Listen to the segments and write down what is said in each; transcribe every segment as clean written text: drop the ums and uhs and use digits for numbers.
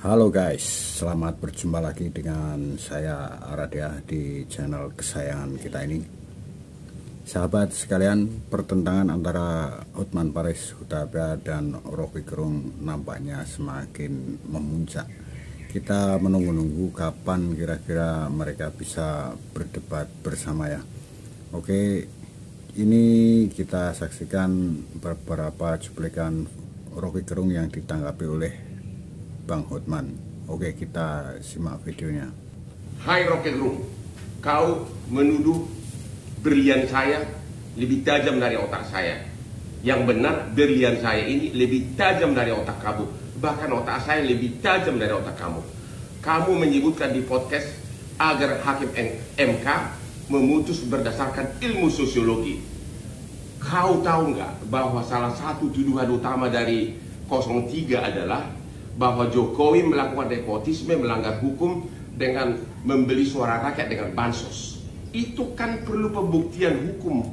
Halo guys, selamat berjumpa lagi dengan saya Aradia di channel kesayangan kita ini. Sahabat sekalian, pertentangan antara Hotman Paris Hutapea dan Rocky Gerung nampaknya semakin memuncak. Kita menunggu-nunggu kapan kira-kira mereka bisa berdebat bersama ya. Oke, ini kita saksikan beberapa cuplikan Rocky Gerung yang ditanggapi oleh Bang Hotman. Oke, kita simak videonya. Hai Rocky Gerung, kau menuduh berlian saya lebih tajam dari otak saya. Yang benar, berlian saya ini lebih tajam dari otak kamu. Bahkan otak saya lebih tajam dari otak kamu. Kamu menyebutkan di podcast agar hakim MK memutus berdasarkan ilmu sosiologi. Kau tahu nggak bahwa salah satu tuduhan utama dari 03 adalah bahwa Jokowi melakukan nepotisme, melanggar hukum dengan membeli suara rakyat dengan bansos. Itu kan perlu pembuktian hukum,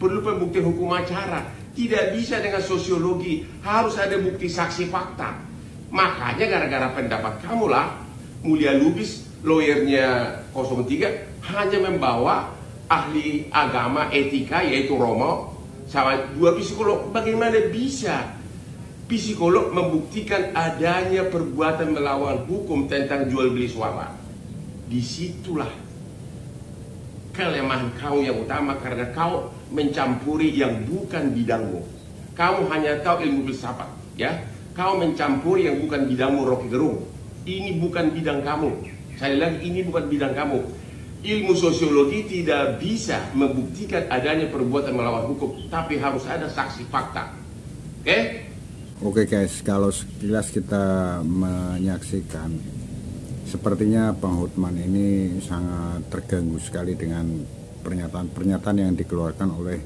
perlu pembuktian hukum acara. Tidak bisa dengan sosiologi, harus ada bukti saksi fakta. Makanya gara-gara pendapat kamu lah, Mulia Lubis, lawyernya 03, hanya membawa ahli agama etika yaitu Romo sama dua psikolog. Bagaimana bisa psikolog membuktikan adanya perbuatan melawan hukum tentang jual beli suara? Disitulah kelemahan kau yang utama, karena kau mencampuri yang bukan bidangmu. Kamu hanya tahu ilmu filsafat, ya. Kau mencampuri yang bukan bidangmu, Rocky Gerung. Ini bukan bidang kamu. Sekali lagi, ini bukan bidang kamu. Ilmu sosiologi tidak bisa membuktikan adanya perbuatan melawan hukum, tapi harus ada saksi fakta. Oke? Oke guys, kalau sekilas kita menyaksikan, sepertinya Bang Hotman ini sangat terganggu sekali dengan pernyataan-pernyataan yang dikeluarkan oleh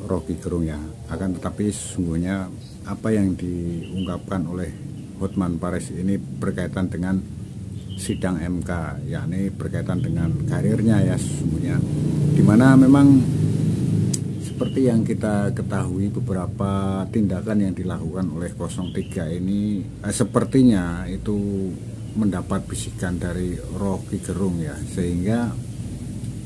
Rocky Gerung ya. Akan tetapi sesungguhnya apa yang diungkapkan oleh Hotman Paris ini berkaitan dengan sidang MK, yakni berkaitan dengan karirnya ya sesungguhnya, dimana memang seperti yang kita ketahui beberapa tindakan yang dilakukan oleh 03 ini sepertinya itu mendapat bisikan dari Rocky Gerung ya, sehingga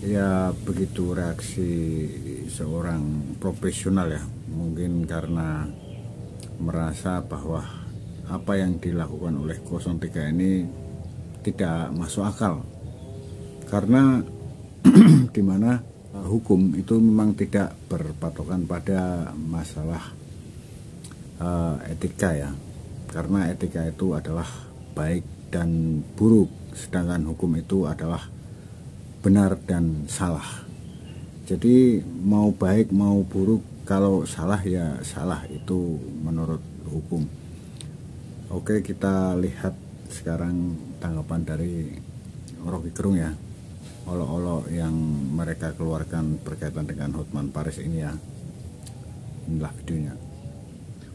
ya begitu reaksi seorang profesional ya, mungkin karena merasa bahwa apa yang dilakukan oleh 03 ini tidak masuk akal, karena dimana hukum itu memang tidak berpatokan pada masalah etika ya, karena etika itu adalah baik dan buruk, sedangkan hukum itu adalah benar dan salah. Jadi mau baik mau buruk, kalau salah ya salah, itu menurut hukum. Oke, kita lihat sekarang tanggapan dari Rocky Gerung ya, olok-olok yang mereka keluarkan berkaitan dengan Hotman Paris ini ya. Inilah videonya.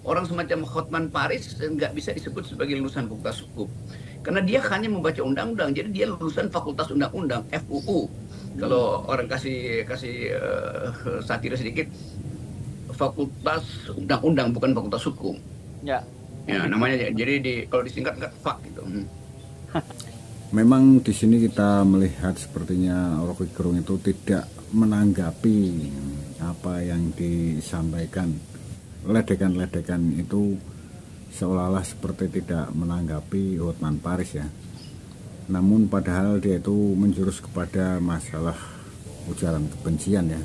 Orang semacam Hotman Paris nggak bisa disebut sebagai lulusan fakultas hukum, karena dia hanya membaca undang-undang. Jadi dia lulusan fakultas undang-undang, FUU. Kalau orang kasih satir sedikit, fakultas undang-undang, bukan fakultas hukum. Ya. Ya namanya. Jadi kalau disingkat FAK gitu. Memang di sini kita melihat sepertinya Rocky Gerung itu tidak menanggapi apa yang disampaikan. Ledekan-ledekan itu seolah-olah seperti tidak menanggapi Hotman Paris ya. Namun padahal dia itu menjurus kepada masalah ujaran kebencian ya.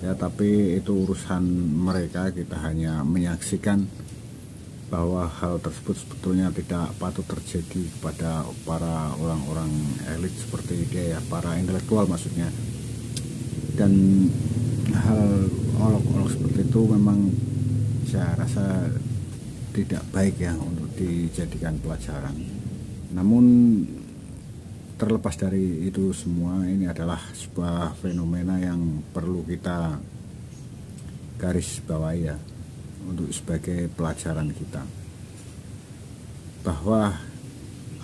Ya, tapi itu urusan mereka, kita hanya menyaksikan bahwa hal tersebut sebetulnya tidak patut terjadi kepada para orang-orang elit seperti dia ya, para intelektual maksudnya. Dan hal olok-olok seperti itu memang saya rasa tidak baik ya untuk dijadikan pelajaran. Namun terlepas dari itu semua, ini adalah sebuah fenomena yang perlu kita garis bawahi ya, untuk sebagai pelajaran kita, bahwa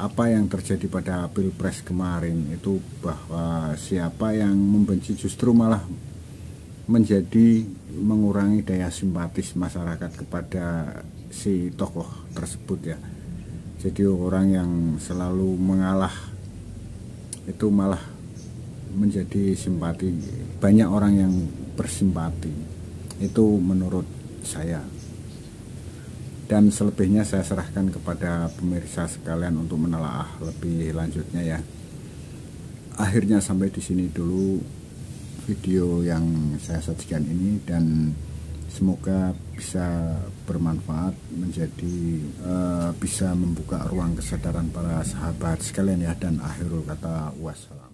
apa yang terjadi pada Pilpres kemarin itu, bahwa siapa yang membenci justru malah menjadi mengurangi daya simpatis masyarakat kepada si tokoh tersebut ya. Jadi orang yang selalu mengalah itu malah menjadi simpati. Banyak orang yang bersimpati. Itu menurut saya. Dan selebihnya saya serahkan kepada pemirsa sekalian untuk menelaah lebih lanjutnya ya. Akhirnya sampai di sini dulu video yang saya sajikan ini, dan semoga bisa bermanfaat, bisa membuka ruang kesadaran para sahabat sekalian ya. Dan akhirul kata wassalam.